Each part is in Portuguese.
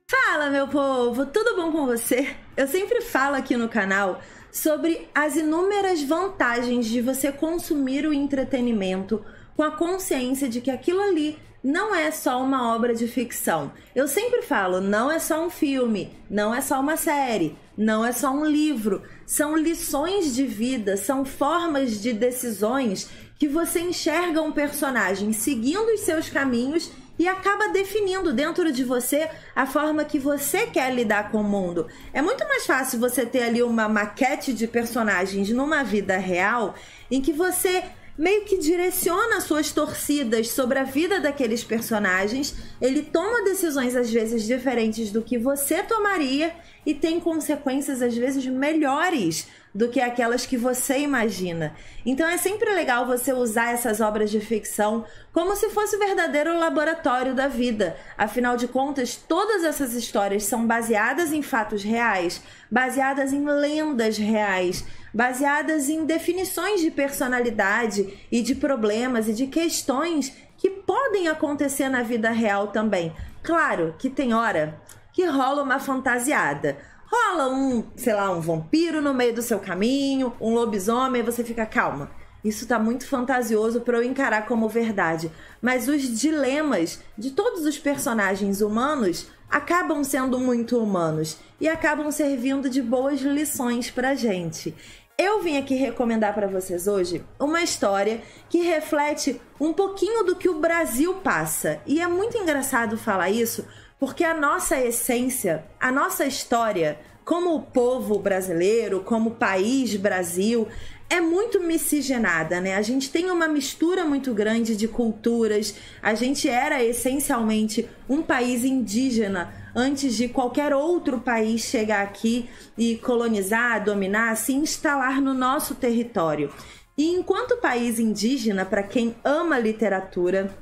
Fala, meu povo! Tudo bom com você? Eu sempre falo aqui no canal sobre as inúmeras vantagens de você consumir o entretenimento com a consciência de que aquilo ali não é só uma obra de ficção. Eu sempre falo, não é só um filme, não é só uma série, não é só um livro. São lições de vida, são formas de decisões que você enxerga um personagem seguindo os seus caminhos e acaba definindo dentro de você a forma que você quer lidar com o mundo. É muito mais fácil você ter ali uma maquete de personagens numa vida real em que você meio que direciona suas torcidas sobre a vida daqueles personagens, ele toma decisões às vezes diferentes do que você tomaria e tem consequências às vezes melhores do que aquelas que você imagina. Então é sempre legal você usar essas obras de ficção como se fosse o verdadeiro laboratório da vida. Afinal de contas, todas essas histórias são baseadas em fatos reais, baseadas em lendas reais, baseadas em definições de personalidade e de problemas e de questões que podem acontecer na vida real também. Claro que tem hora que rola uma fantasiada. Rola um vampiro no meio do seu caminho, um lobisomem, e você fica, calma, isso tá muito fantasioso para eu encarar como verdade. Mas os dilemas de todos os personagens humanos acabam sendo muito humanos e acabam servindo de boas lições pra gente. Eu vim aqui recomendar para vocês hoje uma história que reflete um pouquinho do que o Brasil passa. E é muito engraçado falar isso, porque a nossa essência, a nossa história, como povo brasileiro, como país Brasil, é muito miscigenada, né? A gente tem uma mistura muito grande de culturas. A gente era essencialmente um país indígena antes de qualquer outro país chegar aqui e colonizar, dominar, se instalar no nosso território. E enquanto país indígena, para quem ama literatura,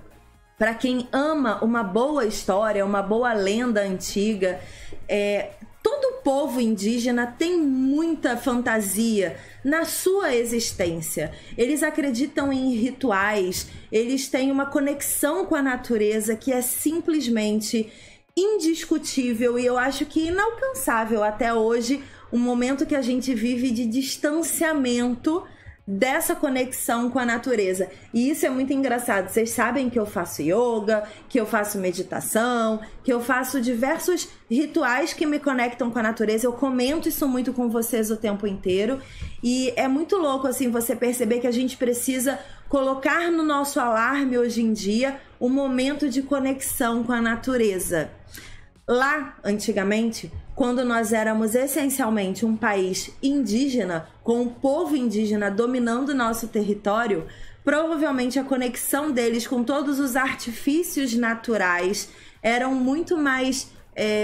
para quem ama uma boa história, uma boa lenda antiga, todo povo indígena tem muita fantasia na sua existência. Eles acreditam em rituais, eles têm uma conexão com a natureza que é simplesmente indiscutível e eu acho que inalcançável até hoje, um momento que a gente vive de distanciamento dessa conexão com a natureza. E isso é muito engraçado. Vocês sabem que eu faço yoga, que eu faço meditação, que eu faço diversos rituais que me conectam com a natureza. Eu comento isso muito com vocês o tempo inteiro. E é muito louco assim você perceber que a gente precisa colocar no nosso alarme hoje em dia um momento de conexão com a natureza. Lá, antigamente, quando nós éramos essencialmente um país indígena, com o povo indígena dominando o nosso território, provavelmente a conexão deles com todos os artifícios naturais eram muito mais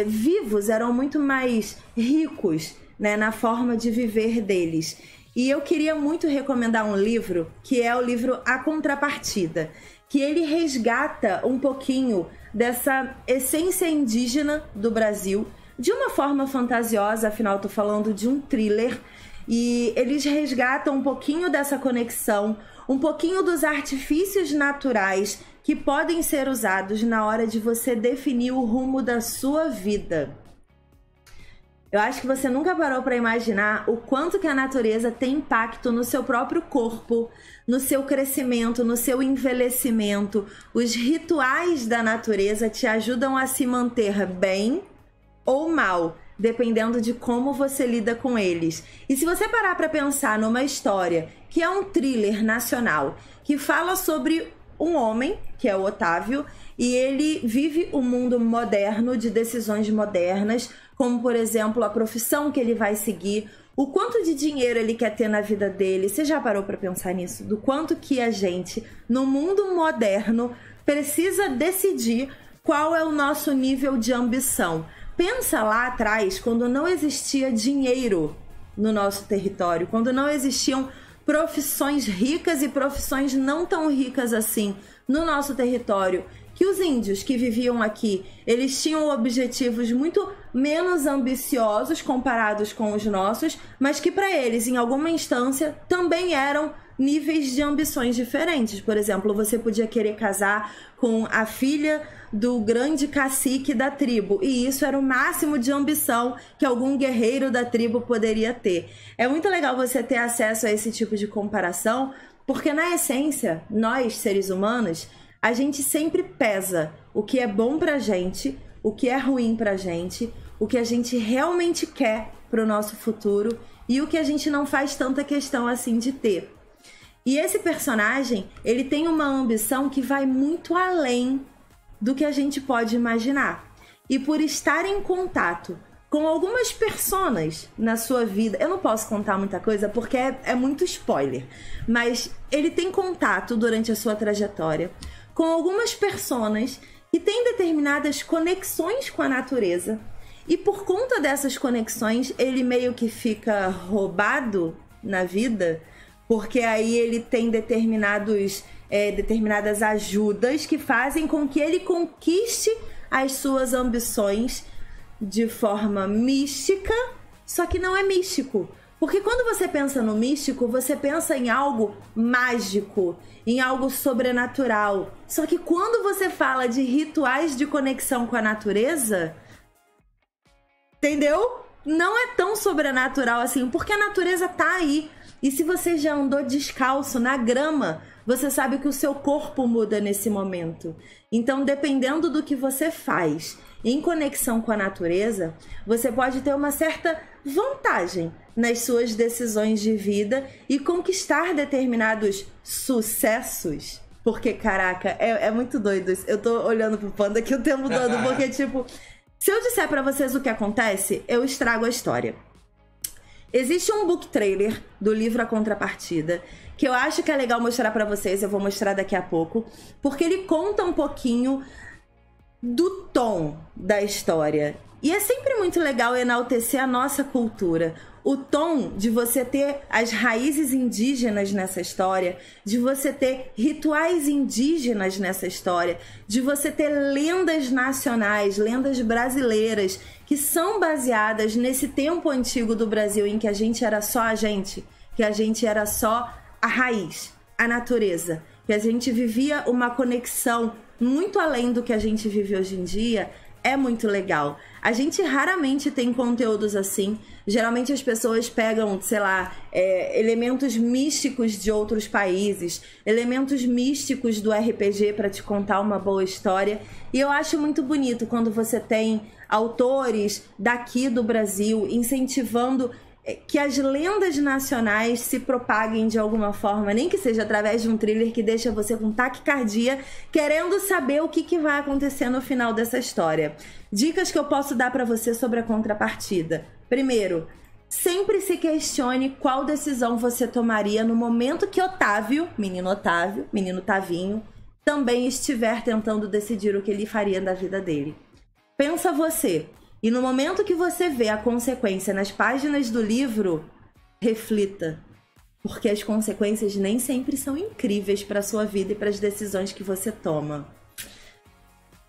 vivos, eram muito mais ricos, né, na forma de viver deles. E eu queria muito recomendar um livro, que é o livro A Contrapartida, que ele resgata um pouquinho dessa essência indígena do Brasil, de uma forma fantasiosa, afinal estou falando de um thriller, e eles resgatam um pouquinho dessa conexão, um pouquinho dos artifícios naturais que podem ser usados na hora de você definir o rumo da sua vida. Eu acho que você nunca parou para imaginar o quanto que a natureza tem impacto no seu próprio corpo, no seu crescimento, no seu envelhecimento. Os rituais da natureza te ajudam a se manter bem ou mal, dependendo de como você lida com eles. E se você parar para pensar numa história que é um thriller nacional, que fala sobre um homem, que é o Otávio, e ele vive um mundo moderno, de decisões modernas, como, por exemplo, a profissão que ele vai seguir, o quanto de dinheiro ele quer ter na vida dele. Você já parou para pensar nisso? Do quanto que a gente, no mundo moderno, precisa decidir qual é o nosso nível de ambição. Pensa lá atrás, quando não existia dinheiro no nosso território, quando não existiam profissões ricas e profissões não tão ricas assim no nosso território, que os índios que viviam aqui, eles tinham objetivos muito menos ambiciosos comparados com os nossos, mas que para eles, em alguma instância, também eram níveis de ambições diferentes. Por exemplo, você podia querer casar com a filha do grande cacique da tribo, e isso era o máximo de ambição que algum guerreiro da tribo poderia ter. É muito legal você ter acesso a esse tipo de comparação, porque na essência, nós, seres humanos, a gente sempre pesa o que é bom pra gente, o que é ruim pra gente, o que a gente realmente quer pro nosso futuro e o que a gente não faz tanta questão assim de ter. E esse personagem, ele tem uma ambição que vai muito além do que a gente pode imaginar. E por estar em contato com algumas personas na sua vida, eu não posso contar muita coisa porque é muito spoiler, mas ele tem contato durante a sua trajetória com algumas personas que têm determinadas conexões com a natureza, e por conta dessas conexões ele meio que fica roubado na vida, porque aí ele tem determinadas ajudas que fazem com que ele conquiste as suas ambições de forma mística, só que não é místico. Porque quando você pensa no místico, você pensa em algo mágico, em algo sobrenatural. Só que quando você fala de rituais de conexão com a natureza, entendeu? Não é tão sobrenatural assim, porque a natureza tá aí. E se você já andou descalço na grama, você sabe que o seu corpo muda nesse momento. Então, dependendo do que você faz em conexão com a natureza, você pode ter uma certa vantagem nas suas decisões de vida e conquistar determinados sucessos. Porque, caraca, é muito doido isso. Eu tô olhando pro Panda aqui o tempo todo, porque, tipo, se eu disser pra vocês o que acontece, eu estrago a história. Existe um book trailer do livro A Contrapartida, que eu acho que é legal mostrar pra vocês, eu vou mostrar daqui a pouco, porque ele conta um pouquinho do tom da história. E é sempre muito legal enaltecer a nossa cultura. O tom de você ter as raízes indígenas nessa história, de você ter rituais indígenas nessa história, de você ter lendas nacionais, lendas brasileiras, que são baseadas nesse tempo antigo do Brasil em que a gente era só a gente, que a gente era só a raiz, a natureza, que a gente vivia uma conexão muito além do que a gente vive hoje em dia. É muito legal. A gente raramente tem conteúdos assim. Geralmente as pessoas pegam, sei lá, elementos místicos de outros países, elementos místicos do RPG para te contar uma boa história. E eu acho muito bonito quando você tem autores daqui do Brasil incentivando que as lendas nacionais se propaguem de alguma forma, nem que seja através de um thriller que deixa você com taquicardia, querendo saber o que vai acontecer no final dessa história. Dicas que eu posso dar para você sobre a Contrapartida. Primeiro, sempre se questione qual decisão você tomaria no momento que Otávio, menino Tavinho, também estiver tentando decidir o que ele faria da vida dele. Pensa você. E no momento que você vê a consequência nas páginas do livro, reflita. Porque as consequências nem sempre são incríveis para a sua vida e para as decisões que você toma.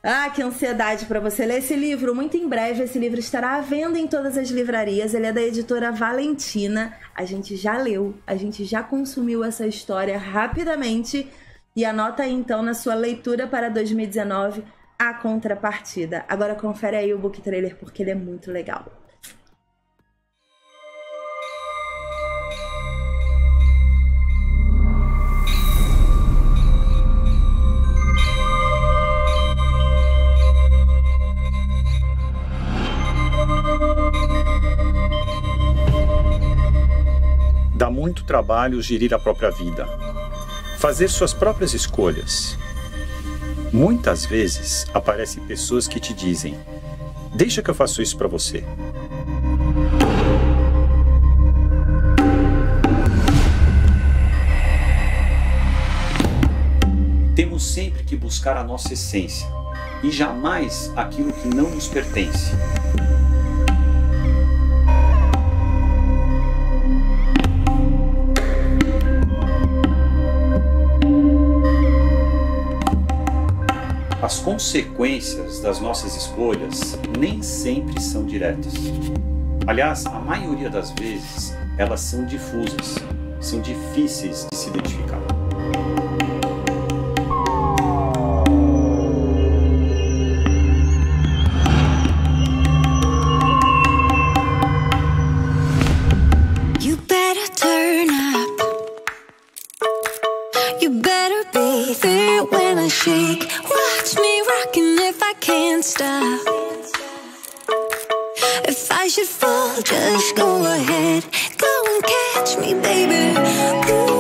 Ah, que ansiedade para você ler esse livro. Muito em breve esse livro estará à venda em todas as livrarias. Ele é da editora Valentina. A gente já leu, a gente já consumiu essa história rapidamente. E anota aí então na sua leitura para 2019... A Contrapartida. Agora confere aí o book trailer porque ele é muito legal. Dá muito trabalho gerir a própria vida, fazer suas próprias escolhas. Muitas vezes aparecem pessoas que te dizem: deixa que eu faço isso para você. Temos sempre que buscar a nossa essência e jamais aquilo que não nos pertence. As consequências das nossas escolhas nem sempre são diretas. Aliás, a maioria das vezes elas são difusas. são difíceis de se identificar. You better turn up. You better be there when I shake. Watch me rocking if I can't stop. If I should fall, just go ahead. Go and catch me, baby. Ooh.